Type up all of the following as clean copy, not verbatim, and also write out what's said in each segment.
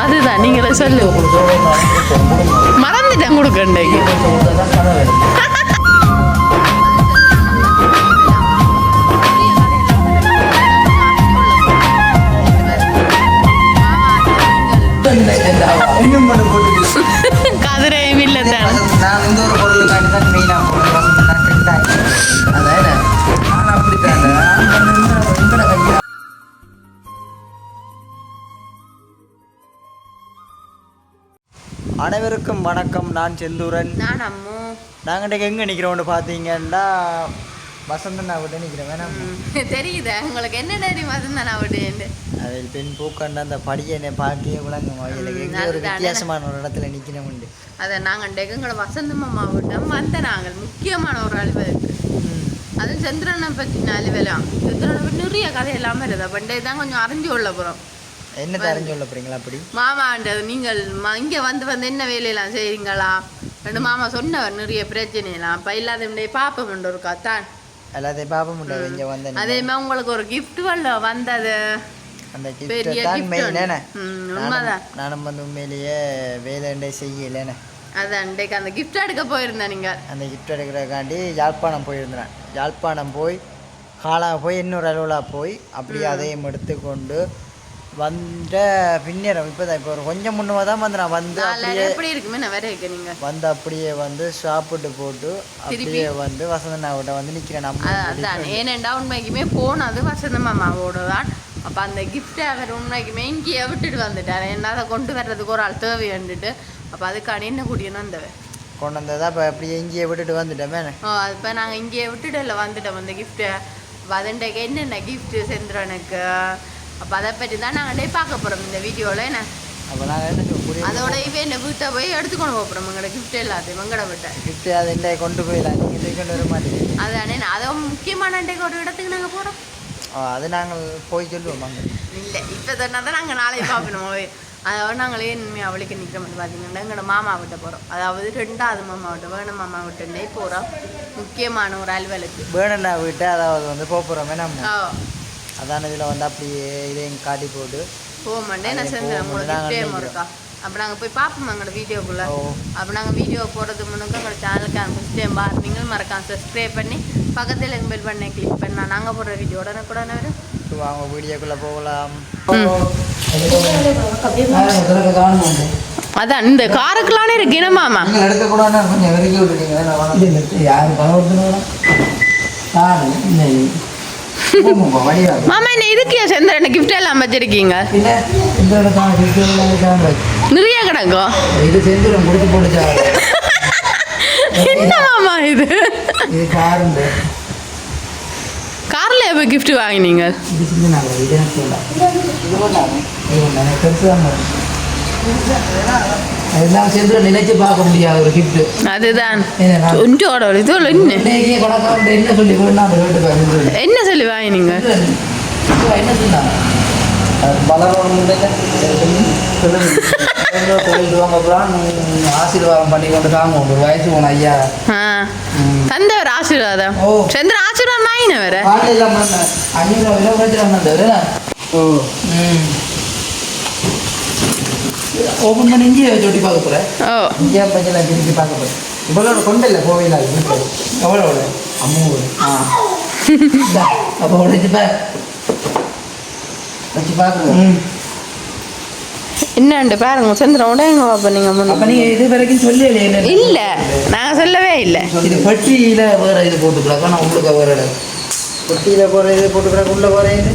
அதுதான் நீங்களே சொல்லு. மறந்துட்டேன் கொடுக்கண்டைக்கு. கதிரையும் இல்லை தான். நான் இந்த ஒரு பொருளுக்காண்டி தான் மெயினாக அதான் நான் அப்படித்தான் அனைவருக்கும் வணக்கம். நான் செந்தூரன். நான் அம்மு. நாங்கள் எங்கே நிற்கிறோம்னு பார்த்தீங்கன்னா வசந்தன் நான் விட்டு நிற்கிறேன். வேணாம் தெரியுதா உங்களுக்கு என்ன தெரியும் வசந்தன் நான் விட்டு? அதில் பெண் பூக்கண்ட அந்த படியை பார்க்கவே விளங்கும் வகையில் எங்கே ஒரு வித்தியாசமான ஒரு இடத்துல நிற்கிறோம் உண்டு. அதை நாங்கள் எங்களை வசந்த மாமா விட்டோம் வந்த நாங்கள் முக்கியமான ஒரு அலுவலுக்கு. அதுவும் சந்திரனை பற்றின அலுவலாம். சந்திரனை பற்றி நிறைய கதை எல்லாமே இருக்குதா பண்டே தான் கொஞ்சம் அறிஞ்சு கொள்ள போகிறோம். என்ன அறிஞ்சு கொள்ள போகிறீங்களா? அப்படி மாமான்றது நீங்கள் இங்கே வந்து என்ன வேலையெல்லாம் செய்கிறீங்களா? ரெண்டு மாமா சொன்னவர் நிறைய பிரச்சனைலாம் அப்போ இல்லாத பாப்பம் ஒரு கத்தான் எல்லாத்தையும் பாப்ப முடியாது. இங்கே வந்து அதே மாதிரி உங்களுக்கு ஒரு கிஃப்ட் வந்தது. அந்த கிஃப்ட் தான் மெயின். உண்மைதான். நானும் வந்து உண்மையிலேயே வேலை செய்யலேண்ணே. அதான் இன்றைக்கு அந்த கிஃப்ட் எடுக்க போயிருந்தேன். நீங்கள் அந்த கிஃப்ட் எடுக்கிறதுக்காண்டி யாழ்ப்பாணம் போயிருந்தேன். யாழ்ப்பாணம் போய் காலாக போய் இன்னொரு அலுவலாக போய் அப்படியே அதையும் எடுத்துக்கொண்டு வந்த பின்னேறம் இப்போ தான் இப்போ ஒரு கொஞ்சம் முன்னமாக தான் வந்து நான் வந்து எப்படி இருக்குமே நான் வேற இருக்கேன். நீங்கள் வந்து அப்படியே வந்து சாப்பிட்டு போட்டு அப்படியே வந்து வசந்தனாவோட வந்து நிற்கிறேன். நம்ம அதான் ஏனெண்டா உண்மைக்குமே போனது வசந்த மாமாவோட தான். அப்போ அந்த கிஃப்ட்டை அவர் உண்மைக்குமே இங்கேயே விட்டுட்டு வந்துட்டார். என்ன அதை கொண்டு வர்றதுக்கு ஒரு ஆள் தேவை வந்துட்டு அப்போ அதுக்கான என்ன கூட்டியன்னு வந்தவன் கொண்டு வந்ததா இப்போ அப்படியே இங்கேயே விட்டுட்டு வந்துட்டேன். இப்போ நாங்கள் இங்கேயே விட்டுட்டு இல்லை வந்துட்டோம் அந்த கிஃப்ட்டை. அப்போ அதுண்டைக்கு என்னென்ன கிஃப்ட்டு செந்துறனுக்கு அப்போ அதை பற்றி தான் நாங்கள் பார்க்க போகிறோம் இந்த வீடியோவில். என்ன அப்போ நாங்கள் என்ன அதோட இப்போ என்ன வீட்டை போய் எடுத்துக்கொண்டு போகிறோம். எங்களோட கிஃப்ட் எல்லாத்தையும் எங்கட விட்டேன் கிஃப்ட்டு அதை என்ன கொண்டு போயிடலாம். நீங்கள் கொண்டு வர மாட்டேங்க. அதானே அதை முக்கியமான ஒரு இடத்துக்கு நாங்கள் போகிறோம். அது நாங்கள் போய் சொல்லுவோம். நாங்கள் இல்லை இப்போ தானே தான் நாங்கள் நாளைக்கு பார்க்கணும். அதோட நாங்களே இனிமேல் அவளுக்கு நிற்கிறோம் பார்த்தீங்கன்னா எங்களோட மாமா விட்ட போகிறோம். அதாவது ரெண்டாவது மாமா விட்ட வேணும் மாமா விட்டுன்னே போகிறோம். முக்கியமான ஒரு அலுவலுக்கு வேணும்னா விட்டு அதாவது வந்து போகிறோமே நம்ம. அதான இதில் வந்து அப்படியே இதையும் காட்டி போட்டு போக மாட்டேன். நான் சேர்ந்து உங்களுக்கு கிஃப்டே இருக்கா. அப்போ நாங்கள் போய் பார்ப்போம் எங்களோட வீடியோக்குள்ளே. அப்போ நாங்கள் வீடியோ போடுறது முன்னுக்கு எங்களோட சேனலுக்கு ஃபஸ்ட் டைம் நீங்களும் மறக்காம சப்ஸ்கிரைப் பண்ணி பக்கத்தில் எங்கள் பெல் பண்ணி கிளிக் பண்ணால் நாங்கள் போடுற வீடியோ உடனே கூட வரும். அவங்க வீடியோக்குள்ளே போகலாம். அதான் இந்த காருக்குலானே இருக்கு என்ன மாமா எடுக்கக்கூடாது. கொஞ்சம் வெறுக்கி விட்டுட்டீங்க. யார் மாமா என்ன இதுக்கு சந்திரன் கிஃப்ட் எல்லாம் வச்சிருக்கீங்க? நிறைய கிடக்கும். இது செந்துரம் முடிச்சு போட்டுச்சா? என்ன மாமா இது? கார்ல எப்போ கிஃப்ட் வாங்கினீங்க? அதெல்லாம் சென்று நினைச்சு பார்க்க முடியாது ஒரு கிஃப்ட். அதுதான் என்ன சொல்லி என்ன சொல்லி வாங்கினீங்க? என்ன சொன்னாங்க? ஆசீர்வாதம் பண்ணி கொண்டு தாங்க ஒரு வயசு போன ஐயா தந்த ஒரு ஆசீர்வாதம். சந்திர ஆசீர்வாதம் வாங்கின வேற 500 ஓப்பன் பண்ணி இங்கேயே வச்சு பார்க்க போகிறேன். இங்கே பஞ்செல்லாம் திருப்பி பார்க்க போகிறேன். இவ்வளோ கொண்டு இல்லை கோவையில் எவ்வளோ அம்மூர். அப்போ உடைச்சு வச்சு பார்க்குறோம். என்னண்டு பாருங்க சந்திரன் உடையங்க பாப்பா. நீங்கள் அப்போ நீங்கள் இது வரைக்கும் சொல்லலையே? இல்லை நாங்கள் சொல்லவே இல்லை. இது பெட்டியில் வேறு இது போட்டுக்கிறாக்கா நான் உங்களுக்கு வேறு இடம் பெட்டியில் போகிற இது போட்டுக்கிறாக்க உள்ள போகிற இது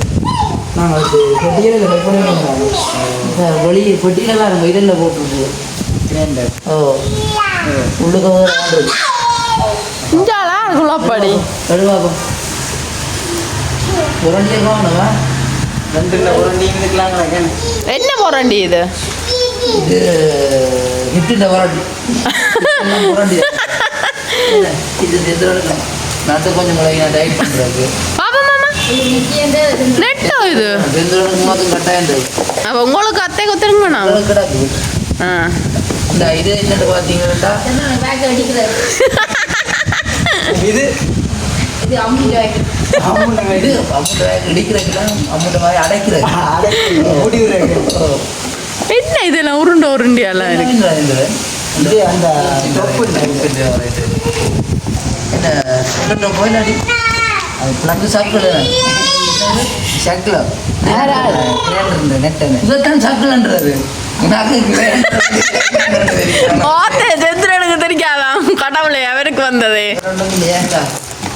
நாங்கள் பெட்டியில் வெளியே பெட்டியிலலாம் இருக்கும். இதில் போட்டுருக்கு. உள்ளுக்க வேறு இஞ்சாலா இருக்குள்ளப்படி கடுவாக்கும் உரண்டியே காணுவா 2 உரண்டி இருக்கலாங்களா? என்ன உரண்டி இது? இது கிஃப்டில் உரண்டி உரண்டி இது எதிராக நாட்டு கொஞ்சம் நான் டைட் பண்ணுறது. நெட்டோ இது கட்டாயம். அப்போ உங்களுக்கு அத்தை கொத்துருங்கண்ணா கிடக்கு. இந்த இது என்னட்டு பார்த்தீங்கன்னா இது இது அம்முட்டு இடிக்கிறதுலாம் அம்முட்டு மாதிரி அடைக்கிறது. என்ன இதெல்லாம் உருண்டியாலாம் இருக்கு இது அந்த தொப்பு என்ன போயிலாடி அது பிளக்கு சர்க்கிள் சர்க்கிள் நெட்டு இதைத்தான் சர்க்கிள்ன்றது சந்திரனுக்கு தெரியாதான் கடவுளை அவருக்கு வந்தது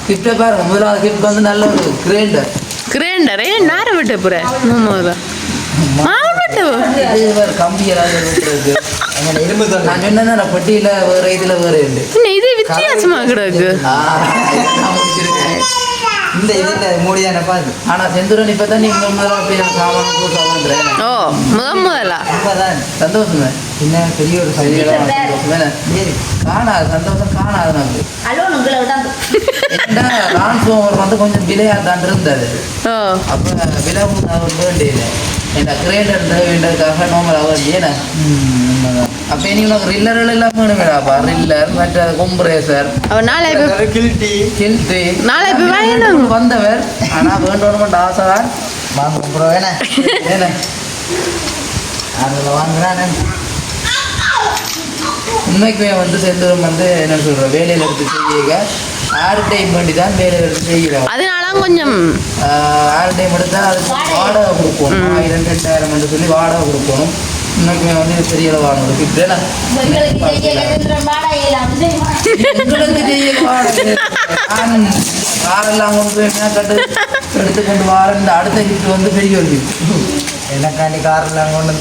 கிஃப்டை பாருங்க முதலாவது கிஃப்ட் வந்து நல்ல ஒரு கிரைண்டர் கிரைண்டரே நேர விட்டு போற கம்பியெல்லாம் வெட்டுறது நான் சொன்னேன் பெட்டியில வேற இதுல வேற உண்டு இது வித்தியாசமா கிடக்கு இந்த இது மூடியான பாரு ஆனா செந்தூரன் இப்பதான் நீங்க முதல்ல சாமான் ஓ முதலா இப்பதான் சந்தோஷமே என்ன பெரிய ஒரு காணாது சந்தோஷம் காணாது நமக்கு டிரான்ஸ்ஃபார்மர் வந்து கொஞ்சம் விலையாதான் இருந்தது அப்ப விலை வேண்டியது இந்த கிரேண்டர் வேண்டதுக்காக நார்மலாக வேண்டியேண்ணே அப்ப நீங்க உனக்கு ரில்லர்கள் எல்லாம் வேணுமேடாப்பா ரில்லர் மற்ற கொம்பரேசர் வந்தவர் ஆனா வேண்டோன்னு ஆசை தான் வாங்க வேணா அதில் வாங்குறானே உண்மைக்குமே வந்து செந்தூரம் வந்து என்ன சொல்ற வேலையில எடுத்து செய்ய ஆறு டைம் வேண்டி தான் வேலையில எடுத்து செய்கிறோம் அதனால கொஞ்சம் 6 டைம் எடுத்தா அதுக்கு வாடகை கொடுக்கணும் 1000-2000 என்று சொல்லி வாடகை கொடுக்கணும் உண்மைக்குமே வந்து இது பெரிய வாங்கணும் கிஃப்ட் காரெல்லாம் கொண்டு போய் கட்டு எடுத்துக்கொண்டு வார இந்த அடுத்த கிஃப்ட் வந்து பெரிய ஒரு கிஃப்ட் எனக்காண்டி காரெல்லாம் கொண்டு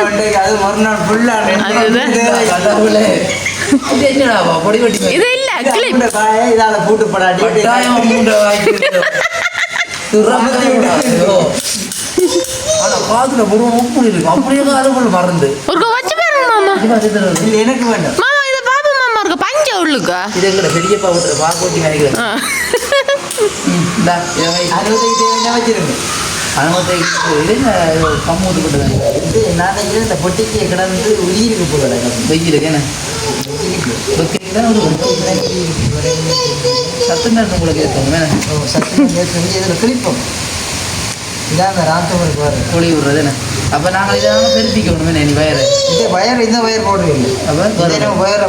வந்து அது மறுநாள் ஃபுல்லாக பொடி வெட்டி இது இல்ல இதால பூட்டு படாடி காதுல உப்பு இருக்கு அப்படியே அதுக்குள்ள மறந்து வச்சு பாருங்க மாமா எனக்கு வேண்டாம் மாமா இதை பாபு மாமா இருக்க பஞ்ச உள்ளுக்கா இது எங்கட பெரியப்பா விட்டு பாக்கோட்டி நினைக்கிறேன் வச்சிருங்க கம்மூத்துப்பட்டு நான் இந்த பொட்டிக்கு கிடந்து உயிருக்கு போகல வெயிலுக்கு என்ன சத்துங்கள் உங்களுக்கு இருக்கோங்க இதில் கிளிப்போம் இதான் அந்த ராத்தவருக்கு வர தொழி விடுறது என்ன அப்போ நாங்கள் இதெல்லாம் பெருப்பிக்கணுமே நீ வயரை இந்த வயர் போடுவீங்க அப்போ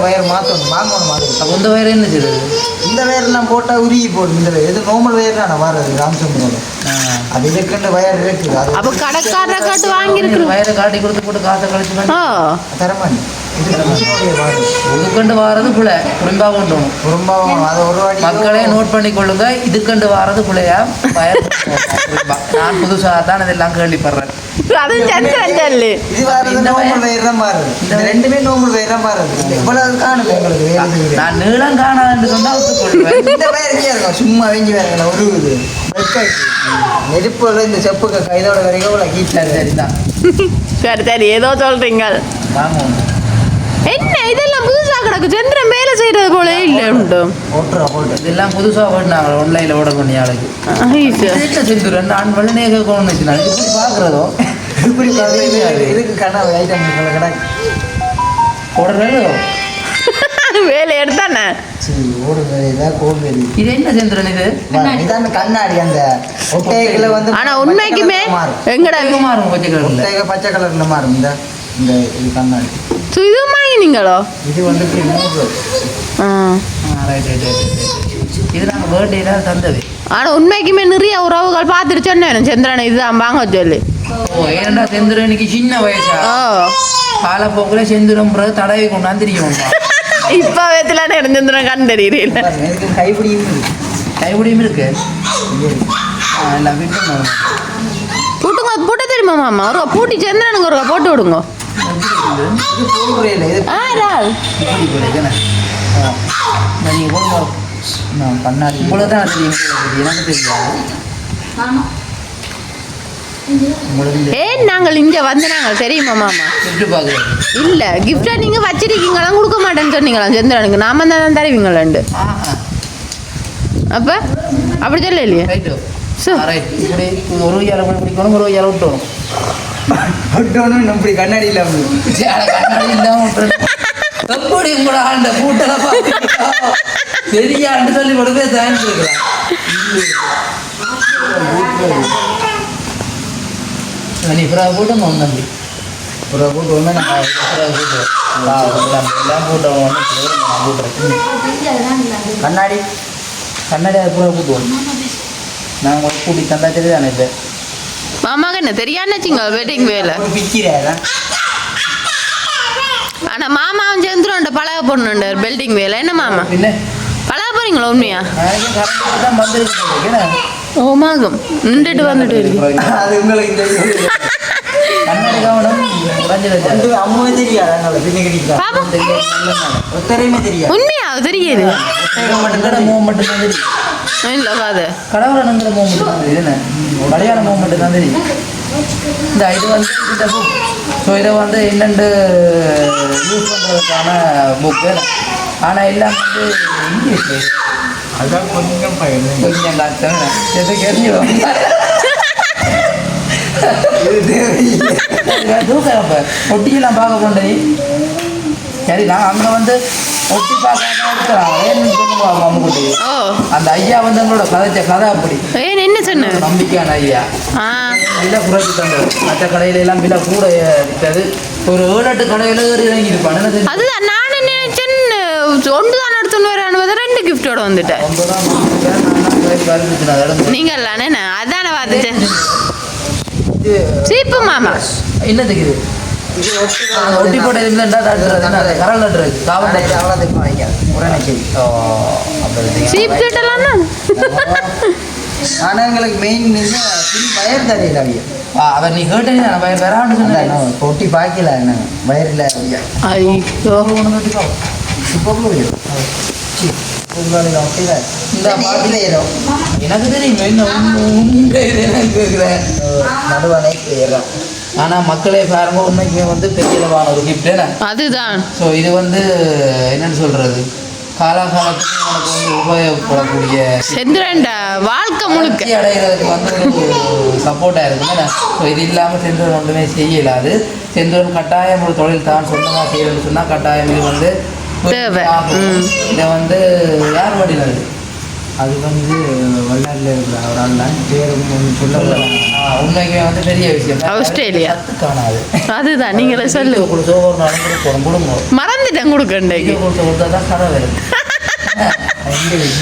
வயர் மாற்றணும் வாங்கணும் அப்போ இந்த வயரை என்ன செய்யுது இந்த வயர்லாம் போட்டால் உருகி போடும் இந்த வயர் எது நார்மல் வயர் தான் வர்றது ராம்சந்திரோட அது இதுக்குன்ற வயர் இருக்குது அது அப்போ கடைக்காரரை காட்டு வாங்கியிருக்கிறோம் வயரை காட்டி கொடுத்து போட்டு காசை கழிச்சு தரமானி இதுக்கண்டு வாரது பிள்ளை குறும்பா கொண்டோம் குறும்பாவும் அதை ஒரு வாட்டி மக்களே நோட் பண்ணி கொள்ளுங்க இதுக்கண்டு வாரது பிள்ளையா நான் புதுசாக தான் இதெல்லாம் கேள்விப்படுறேன் இது வாரது நார்மல் வயர் தான் மாறுது இந்த ரெண்டுமே நார்மல் வயர் தான் மாறுது இவ்வளவு காணுது எங்களுக்கு நான் நீளம் காணாதுன்னு சொன்னா ஒத்துக்கொள்வேன் இந்த வயர் இருக்கும் சும்மா வெஞ்சி வேற ஒரு இது நெருப்புல இந்த செப்புக்கு இதோட வரைக்கும் ஹீட்ல சரிதான் சரி ஏதோ சொல்றீங்க வாங்குவோம் என்ன இதெல்லாம் புதுசா கிடக்கு சென்ற மேல செய்யறது போல இல்ல உண்டு இதெல்லாம் புதுசா ஓடினாங்க ஆன்லைன்ல ஓட பண்ணி ஆளுக்கு செஞ்சு நான் வெள்ளனே கேட்கணும்னு வச்சுனாங்க இப்படி பாக்குறதோ இப்படி இதுக்கு கனவு ஐட்டம் கிடக்கு ஓடுறதோ வேலை எடுத்தானே இது என்ன செந்திரன் இது இதான் கண்ணாடி அந்த ஒட்டைகளை வந்து ஆனா உண்மைக்குமே எங்கடா மாறும் பச்சை கலர்ல மாறும் இந்த இது கண்ணாடி இது வாங்கினீங்களோ இது வந்து இது நாங்கள் பர்த்டேல தந்தது ஆனா உண்மைக்குமே நிறைய உறவுகள் பார்த்துட்டு சொன்னேன் சந்திரன் இதுதான் வாங்க சொல்லி ஏன்டா செந்திரனுக்கு சின்ன வயசா காலப்போக்கில் செந்திரம் பிறகு தடவை கொண்டாந்து தெரியும் இப்ப வேத்துல சந்திரன் கண் தெரியல கைப்பிடியும் இருக்கு எல்லாம் வீட்டும் போட்டுங்க போட்ட தெரியுமா மாமா ஒரு பூட்டி சந்திரனுக்கு ஒரு போட்டு விடுங்க பண்ணாடி இவ்வளோதான் எனக்கு தெரியாது ஏன் நாங்கள் இங்க வந்து நாங்கள் தெரியுமா மாமா இல்ல கிஃப்டா நீங்க வச்சிருக்கீங்களா கொடுக்க மாட்டேன்னு சொன்னீங்களா சந்திரனுக்கு நாம தான் தருவீங்களாண்டு அப்ப அப்படி சொல்ல இல்லையா ஒரு இலை பிடிக்கணும் ஒரு இலை விட்டணும் இப்படி கண்ணாடி இல்லாம கண்ணாடி இல்லாம எப்படி கூட ஆண்ட கூட்டெல்லாம் பெரியாண்டு சொல்லி கொடுக்க தேங்க்ஸ் இருக்கிறேன் நீ இப்போ போட்டோம் தம்பி அப்புறம் கூட்டு வந்து நான் எல்லாம் கூட்டணும் கூட்டுறேன் கண்ணாடி கண்ணாடி அது பூரா கூட்டுவோம் நாங்கள் கூட்டி தந்தா சரி தானே இப்போ மாமாக்கு என்ன தெரியாதுச்சுங்க வெட்டிங் வேலை பிக்கிறேன் ஆனா மாமாவும் சேர்ந்துரும் பழக பொண்ணுண்டு பில்டிங் வேலை என்ன மாமா பின்ன பழக போறீங்களா உண்மையா கரண்ட் தான் வந்துருக்கு ஓமாகும் நின்றுட்டு வந்துட்டு இருக்கு அது உங்களுக்கு கண்ணாடி கவனம் உடஞ்சிருச்சு அம்மாவே தெரியாது பின்ன பாப்பா ஒத்தரையுமே தெரியாது உண்மையா தெரியுது மட்டும் தான் தெரியும் இல்ல பாது கடவுளனுங்கிற மூமெண்ட் தான் தெரியுது என்ன கல்யாண மூமெண்ட் தான் தெரியும் இந்த இது வந்து ஸோ இதை வந்து என்னென்று யூஸ் பண்ணுறதுக்கான புக்கு ஆனால் எல்லாம் வந்து இங்கிலீஷ் அதான் கொஞ்சம் பையன் கொஞ்சம் காட்டம் எதுக்கு எரிஞ்சிடும் தூக்கிறப்ப ஒட்டியெல்லாம் பார்க்க கொண்டு சரி நான் அங்கே வந்து ஒட்டி பார்க்காம எடுக்கிறாங்க ஏன்னு சொல்லுவாங்க அம்முக்குட்டி ஓ அந்த ஐயா வந்து எங்களோட கதை அப்படி ஏன் என்ன சொன்ன நம்பிக்கையான ஐயா விலை குறைச்சி தந்தது மற்ற கடையில எல்லாம் விலை கூட இருக்காது ஒரு 7-8 கடையில இறங்கி இருப்பான் அதுதான் நானும் நினைச்சேன் ஒன்று தான் எடுத்துன்னு வரானு ரெண்டு கிஃப்டோட வந்துட்டேன் நீங்க இல்ல அதான பார்த்துட்டேன் சீப்பு மாமா என்ன தெரியுது ஒட்டி போட்ட கரல் நட்டு காவல் அவ்வளோத்துக்கு வாங்கிக்காது உடனே சீப் கேட்டலாம் ஆனால் எங்களுக்கு மெயின் பின் வயர் தெரியல அவைய அவர் நீ கேட்டீங்க நான் பயிர் வேறான்னு சொன்னேன் கொட்டி பாய்க்கல என்ன வயரில் ஐயோ இப்போ இந்த பாட்டில் ஏறும் எனக்கு தெரியும் என்ன கேட்குறேன் நடுவனை ஏறும் ஆனால் மக்களே பாருங்க உண்மைக்குமே வந்து பெரியளவான ஒரு கிஃப்ட் அதுதான் ஸோ இது வந்து என்னன்னு சொல்றது காலாகாலத்துக்கு உனக்கு வந்து உபயோகப்படக்கூடிய செந்திரண்ட வாழ்க்கை முழுக்க அடைகிறதுக்கு வந்து ஒரு சப்போர்ட்டாக இருக்குமே ஸோ இது இல்லாமல் செந்திரன் ஒன்றுமே செய்யலாது செந்திரன் கட்டாயம் ஒரு தொழில் தான் சொந்தமாக செய்யணும்னு சொன்னால் கட்டாயம் இது வந்து தேவை. இதை வந்து யார் வடினது அது வந்து வெளிநாட்டில் இருக்கிற ஒரு ஆள் தான் பேரும் சொல்ல உண்மைக்குமே வந்து பெரிய விஷயம் ஆஸ்திரேலியா. சத்து காணாது அதுதான் நீங்களே சொல்லு கொடுத்தோ ஒரு நடந்து போகணும் கொடுங்க மறந்துட்டேன் கொடுக்கண்டைக்கு கொடுத்தா தான் கடை வரும்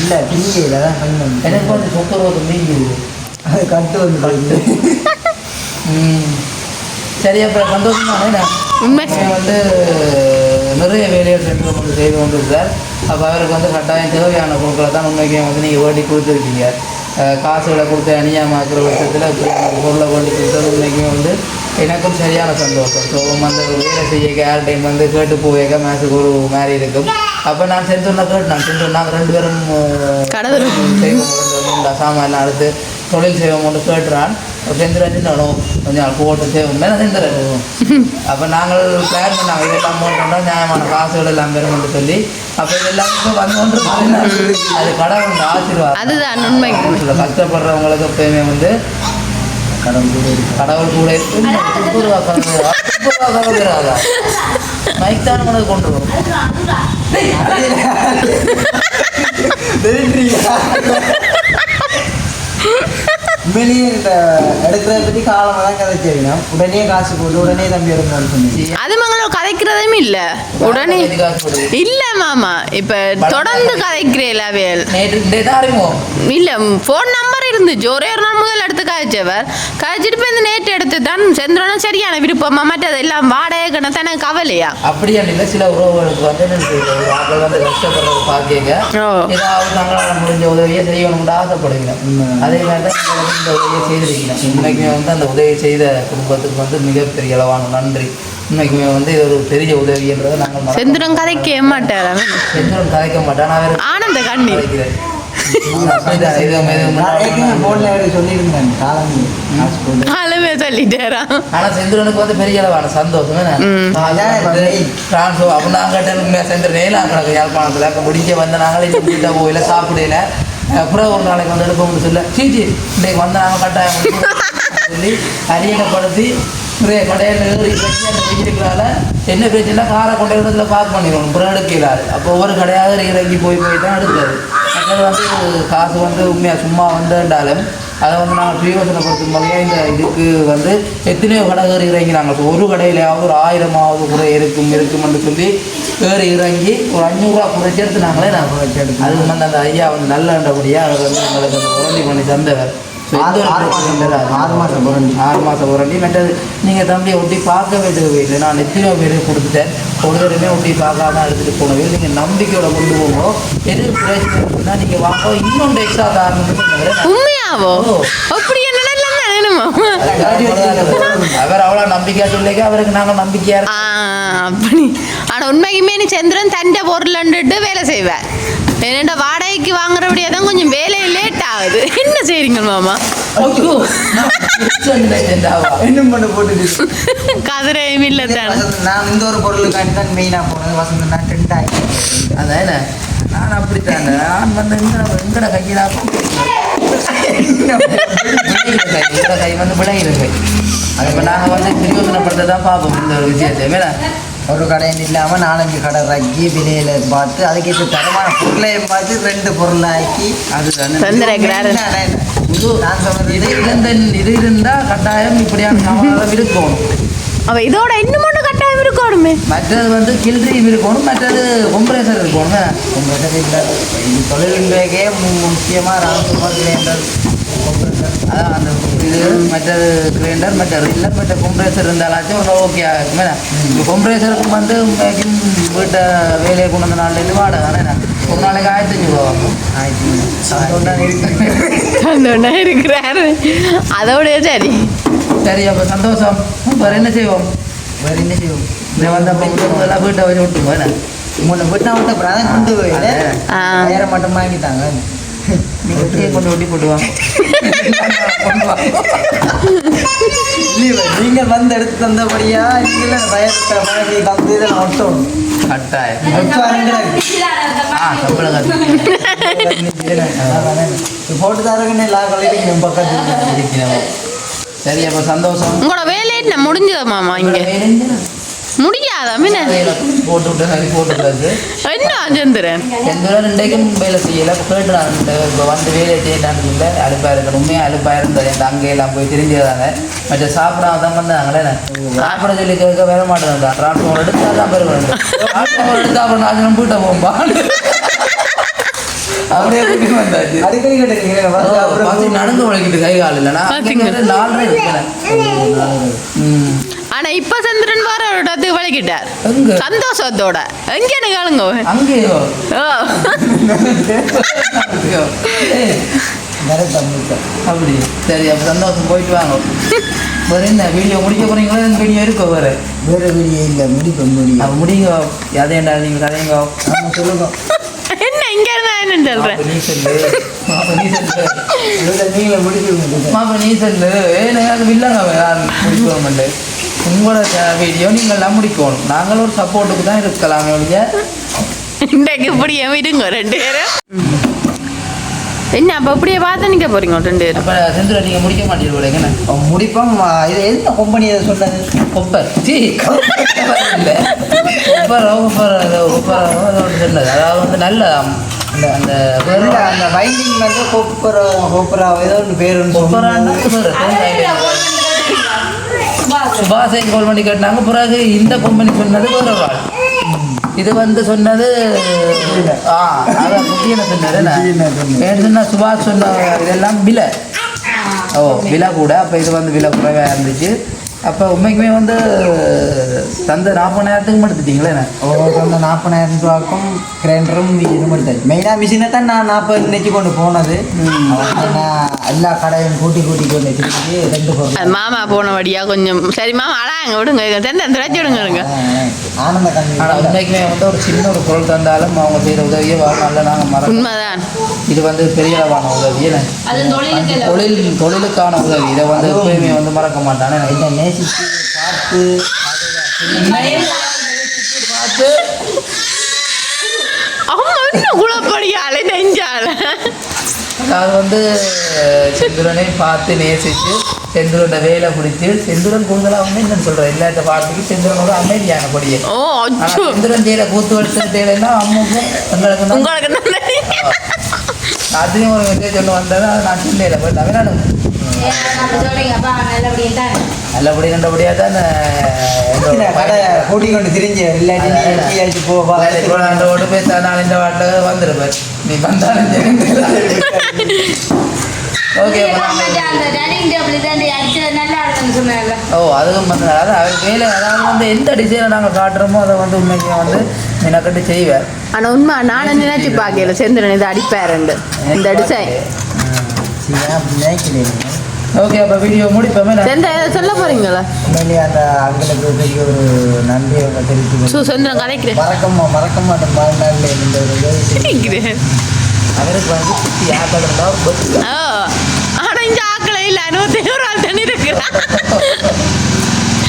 இல்லை பிள்ளையில தான் பண்ணணும் எனக்கு வந்து சொக்கரோது மீங்குது அது கட்டு வந்து சரி அப்புறம் சந்தோஷம் தானே உண்மை வந்து நிறைய வேலைகள் சென்று கொண்டு செய்து கொண்டிருந்தார் அப்போ அவருக்கு வந்து கட்டாயம் தேவையான பொருட்களை தான் உண்மைக்கு வந்து நீங்கள் வேண்டி கொடுத்துருக்கீங்க காசுகளை கொடுத்து அணியாமாக்குற பட்சத்தில் இப்படி பொருளை வேண்டி கொடுத்தது உண்மைக்குமே வந்து எனக்கும் சரியான சந்தோஷம் ஸோ அந்த வேலை செய்ய கேர் டைம் வந்து கேட்டு போவேக்க மேசுக்கு ஒரு மாதிரி இருக்கும் அப்போ நான் செஞ்சோன்னா கேட்டு நான் செஞ்சோம் நாங்கள் 2 பேரும் செய்வோம் சாமான் எல்லாம் அடுத்து தொழில் செய்வோம் ஒன்று கேட்டுறான் செஞ்சுறாச்சும் கொஞ்சம் நாள் போட்டு செய்வோம் மேலே செஞ்சுறேன் அப்போ நாங்கள் பிளான் பண்ணாங்க இதெல்லாம் அமௌண்ட் பண்ணால் நியாயமான காசுகள் எல்லாம் பெறும் சொல்லி அப்போ இதெல்லாம் வந்து ஒன்று அது கடவுள் ஆசீர்வாதம் அதுதான் உண்மை கஷ்டப்படுறவங்களுக்கு எப்பயுமே வந்து கடவுள் கூட இருக்கு மைக் தான் உனக்கு கொண்டு வரும் உண்மையிலேயே இந்த எடுக்கிறத பற்றி காலமாக தான் கதை செய்யணும் உடனே காசு போட்டு உடனே தம்பி எடுக்கணும்னு சொன்னீங்க அது மங்களும் கதைக்கிறதும் இல்ல உடனே இல்ல மாமா இப்ப தொடர்ந்து கதைக்கிறேன் அவையல் இல்ல போன் நம்பர் இருந்துச்சு ஒரே ஒரு நாள் முதல் எடுத்து காய்ச்சவர் காய்ச்சிட்டு போய் இந்த நேற்று எடுத்து தான் செந்திரனும் சரியான விருப்பமா மற்றது எல்லாம் வாடகை கிணத்து எனக்கு கவலையா அப்படியா இல்லை சில உறவுகளுக்கு வந்து அவர்கள் வந்து கஷ்டப்படுறது பார்க்கீங்க ஏதாவது தங்களால் முடிஞ்ச உதவியை செய்யணும்னு ஆசைப்படுவீங்க அதே மாதிரி தான் இந்த உதவியை செய்திருக்கீங்க உண்மைக்குமே வந்து அந்த உதவி செய்த குடும்பத்துக்கு வந்து மிகப்பெரிய அளவான நன்றி உண்மைக்குமே வந்து இது ஒரு பெரிய உதவின்றதை நாங்கள் செந்திரன் கதைக்க மாட்டார் செந்திரன் கதைக்க மாட்டேன் நான் ஆனந்த கண்ணி வைக்கிறேன் அளவே சொல்லிட்டேரா ஆனா செந்திரனுக்கு வந்து பெரிய அளவான சந்தோஷம் அப்படின்னா செந்திரனே கிடக்கு யாழ்ப்பாணத்துல முடிஞ்ச வந்து நாங்களே வீட்டை போயில சாப்பிடல அப்புறம் ஒரு நாளைக்கு வந்து எடுப்போம்னு சொல்ல சீச்சி இன்னைக்கு வந்து நாங்கள் கட்டாயம் சொல்லி அரியணைப்படுத்தி நிறைய கடையில் ஏறி அந்த வெயிலுக்குனால என்ன பிரச்சனை காரை கொண்ட இடத்துல பார்க் பண்ணிடணும் அப்புறம் எடுக்கலாது அப்போ ஒவ்வொரு கடையாக இறங்கி போய் தான் எடுக்காது எங்களுக்கு வந்து காசு வந்து உண்மையாக சும்மா வந்துட்டாலும் அதை வந்து நாங்கள் பிரயோஜனப்படுத்தும் வகையாக இந்த இதுக்கு வந்து எத்தனையோ கடை ஏறி இறங்கினாங்க. ஸோ ஒரு கடையிலையாவது ஒரு 1000ஆவது குறை இருக்கும்னு சொல்லி ஏறி இறங்கி ஒரு 500 ரூபா குறைச்சி எடுத்துனாங்களே. நான் குறைச்சி எடுத்து அதுக்கு வந்து அந்த ஐயா வந்து நல்லபடியாக அவர் வந்து எங்களுக்கு அந்த உரண்டி பண்ணி தந்தவர். 6 மாதம் உரண்டி மற்றது நீங்கள் தம்பியை ஒட்டி பார்க்கவே தேவையில்லை. நான் எத்தனையோ பேருக்கு கொடுத்துட்டேன். ஒருவருமே ஒட்டி பார்க்காம எடுத்துகிட்டு போனவே நீங்கள் நம்பிக்கையோட கொண்டு போவோம். எது பிரச்சனை இருக்குன்னா நீங்கள் வாங்க இன்னொன்று எக்ஸ்ட்ரா காரணம் உண்மையாவோ அப்படி என்ன அவர் அவ்வளோ நம்பிக்கையா சொல்லிக்க அவருக்கு நாங்கள் நம்பிக்கையா அப்படி. ஆனால் உண்மைக்குமே நீ சந்திரன் தண்டை பொருள்ன்ட்டு வேலை செய்வேன். என்னென்ன வாடகைக்கு வாங்குறபடியா தான் கொஞ்சம் வேலை லேட் ஆகுது. என்ன செய்றீங்க மாமா? இன்னும் பண்ண போட்டு கதிரையும் இல்லை தான். நான் இந்த ஒரு பொருளுக்காண்டி தான் மெயினாக போனது. வசந்தம் நான் டென்ட் ஆகி அதான் நான் அப்படித்தானே. நான் வந்து எங்கட கையிலாக்கும் கை வந்து விளையிருக்கு. அது இப்போ நாங்கள் வந்து பிரயோஜனப்படுத்த தான் பார்ப்போம் இந்த ஒரு விஷயத்தை. மேலே ஒரு கடைன்னு இல்லாமல் 4-5 கடை ரக்கி விலையில பார்த்து அதுக்கேற்ற தரமான பொருளையும் பார்த்து 2 பொருளாக்கி அதுதானே நான் சொன்னது. இது இருந்தால் கட்டாயம் இப்படியான சமாதானம் இருக்கணும். அவள் இதோட இன்னும் ஒன்று கட்டாயம் இருக்கணுமே. மற்றது வந்து கில்ட்ரியும் இருக்கணும், மற்றது கொம்ப்ரேசர் இருக்கணும். கொம்ப்ரேசர் இல்லை இது தொழில்நுட்பே முக்கியமாக ராம்குமார் கிரைண்டர் கொம்ப்ரேசர் அதான் அந்த இது மற்றது கிரைண்டர் மற்ற ரில்லர் மற்ற கொம்ப்ரேசர் இருந்தாலாச்சும் ஒரு ஓகே ஆகுமே. இப்போ கொம்ப்ரேசருக்கு வந்து வீட்டை வேலையை கொண்டு வந்த நாள்லேருந்து வாடகை தானே ஒரு நாளைக்கு 1500 ரூபா வாங்கும். 1500 இருக்கிறாரு அதோடைய சரி சரி. அப்போ சந்தோஷம். வேறு என்ன செய்வோம்? இதை வந்து அப்போ முதல்ல வீட்டை வச்சு விட்டுங்க. முன்ன வீட்டை விட்டு அப்புறம் அதான் கொண்டு போயிட்டு வேற மட்டும் வாங்கிட்டாங்க. நீங்கள் கொண்டு ஒட்டி போட்டுவாங்க. நீங்கள் வந்து எடுத்து தந்தபடியா நீங்களே பயத்தை வாங்கி தந்து இதை ஒட்டணும் கட்டாயம். போட்டு தரங்கன்னு எல்லா கலையும் பக்கத்தில். சரி அப்போ சந்தோஷம். உங்களோட வேலையை நான் முடிஞ்சதா மாமா? இங்கே முடியாதா? போட்டு விட்டு சரி போட்டு விட்டாது. என்ன சந்திரன் இன்றைக்கும் வேலை செய்யலை. கேட்டுறான் இப்போ வந்து வேலை செய்யலான்னு இல்லை. அலுப்பாக இருக்கணும். உண்மையாக அலுப்பாக இருந்தது. இந்த அங்கேயெல்லாம் போய் தெரிஞ்சதாங்க. மற்ற சாப்பிடாம தான் வந்தாங்களே. சாப்பிட சொல்லி கேட்க வர மாட்டேன். டிரான்ஸ்போர்ட் எடுத்தா தான் பெருமை. டிரான்ஸ்போர்ட் எடுத்தா அப்புறம் நான் போயிட்டேன் போம்பா அப்படியே வந்தாச்சு. அடிக்கடி கேட்டீங்க நடந்து உழைக்கிட்டு கை கால் இல்லைன்னா 4 இருக்கிறேன். ஆனா இப்ப சந்திரன் வர வலிக்கிட்டார் சந்தோஷத்தோட. எங்க கேளுங்க அங்கேயோ அப்படி. சரி அப்போ சந்தோஷம் போயிட்டு வாங்க. வேறு என்ன வீடியோ முடிக்க போறீங்களா? வீடியோ இருக்கோ? வேறு வீடியோ இல்லை முடியும். அப்போ முடிங்க. அதேண்டா நீங்கள் கதைங்க சொல்லுங்க. என்ன இங்க இருந்தா என்ன சொல்றேன்? நீ சொல்லு. நீங்களே முடிச்சு நீ சொல்லு. எனக்கு இல்லைங்க முடிக்கணும். உங்களோட வீடியோ நீங்கள்லாம் முடிக்கணும். நாங்களும் ஒரு சப்போர்ட்டுக்கு தான் இருக்கலாமே ஒழிய இன்றைக்கு இப்படியே இருங்க 2 பேரும். என்ன அப்போ இப்படியே பார்த்து நிற்க போறீங்க 2 பேரும்? அப்போ செந்துரா நீங்கள் முடிக்க மாட்டீங்க. முடிப்போம். இது எந்த கம்பெனி அதை சொன்னது? கொப்பர் இல்லை சொன்னது. அதாவது வந்து நல்ல அந்த அந்த அந்த வைண்டிங் வந்து கொப்பரா ஏதோ ஒன்று பேர் சுபாஷை கால் பண்ணி கேட்டாங்க. பிறகு இந்த கம்பெனி சொன்னது வேறு ஒரு ஆள். இது வந்து சொன்னது அதான் முக்கியம் சொன்னது. சொன்னா சுபாஷ் சொன்ன இதெல்லாம் விலை. விலை கூட. அப்போ இது வந்து விலை குறைவாக இருந்துச்சு. அப்போ உண்மைக்குமே வந்து தந்த 40,000க்கு எடுத்துட்டீங்களே? தந்த 40,000 ரூபாய்க்கும் கிரைண்டரும் இதுவும் எடுத்தாச்சு. மெயினாக மிஷினை தான் நான் 40 நினைச்சு கொண்டு போனது. நான் எல்லா கடையும் கூட்டி கொண்டு வச்சுட்டு 2 பொருள் மாமா போனபடியா கொஞ்சம் சரி மாமா அழாங்க விடுங்க திரைச்சி விடுங்க. ஆனந்த கண்ணு. ஆனால் உண்மைக்குமே வந்து ஒரு சின்ன ஒரு பொருள் தந்தாலும் அவங்க செய்கிற உதவியே நல்ல நாங்கள் மரம். உண்மைதான். இது வந்து பெரிய அளவான உதவி. தொழிலுக்கான உதவி. இதை வந்து எப்பயுமே வந்து மறக்க மாட்டானே. இதை நேசித்து பார்த்து குளப்படியாலே நெஞ்சால அது வந்து செந்துரனை பார்த்து நேசித்து செந்துரனோட வேலை பிடிச்சி செந்துரன் கூடுதலாக வந்து என்னன்னு சொல்கிறேன் எல்லாத்த பார்த்துக்கு செந்துரனோட அமைதியான கொடியே. செந்துரன் தேயில கூத்து வடிச்ச தேயிலைன்னா அம்முக்கும் உங்களுக்கு அதுலேயும் ஒரு மெசேஜ் ஒன்று வந்தது அதை நான் சொல்லல பட் அவன் நல்லபடி நல்லபடியாக தான் கூட்டி கொண்டு திரிஞ்சு இல்லாட்டி போவா ஓட்டு பேச நான் இந்த வாட்டில் வந்துருப்பேன் நீ வந்தாலும் ஓகே ஓ அதுவும் வந்து அதாவது அவர் மேலே அதாவது வந்து எந்த டிசைனை நாங்கள் காட்டுறோமோ அதை வந்து உண்மைக்கு வந்து நினைக்கிட்டு செய்வேன். ஆனால் உண்மை நான் நினைச்சு பார்க்கல செந்திரன் இதை அடிப்பாருண்டு இந்த டிசைன். ஓகே அப்போ வீடியோ முடிப்போமே. செந்திரன் சொல்ல போறீங்களா? உண்மையிலேயே அந்த அவங்களுக்கு பெரிய ஒரு நன்றியை தெரிவித்து செந்திரன் கதைக்கிறேன் மறக்க மாட்டேன் வாழ்நாளில் இந்த ஒரு அவருக்கு வந்து சுற்றி ஆக்கள் இருந்தால் ஆனால் இந்த ஆக்களை இல்லை 61 ஆள் தண்ணி இருக்கிறான்.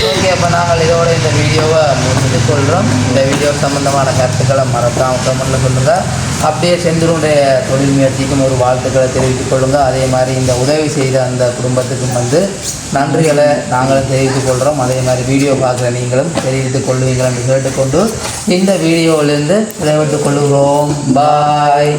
ஓகே அப்போ நாங்கள் இதோட இந்த வீடியோவை முடித்து கொள்கிறோம். இந்த வீடியோ சம்மந்தமான கருத்துக்களை மறக்காமல் கமெண்ட்டில் சொல்லுங்கள். அப்படியே செந்திரனுடைய தொழில் முயற்சிக்கும் ஒரு வாழ்த்துக்களை தெரிவித்துக் கொள்ளுங்கள். அதே மாதிரி இந்த உதவி செய்த அந்த குடும்பத்துக்கும் வந்து நன்றிகளை நாங்களும் தெரிவித்துக் கொள்கிறோம். அதே மாதிரி வீடியோ பார்க்குற நீங்களும் தெரிவித்துக் கொள்வீங்கள் என்று கேட்டுக்கொண்டு இந்த வீடியோவிலேருந்து விடைபெற்றுக் கொள்கிறோம். பாய்.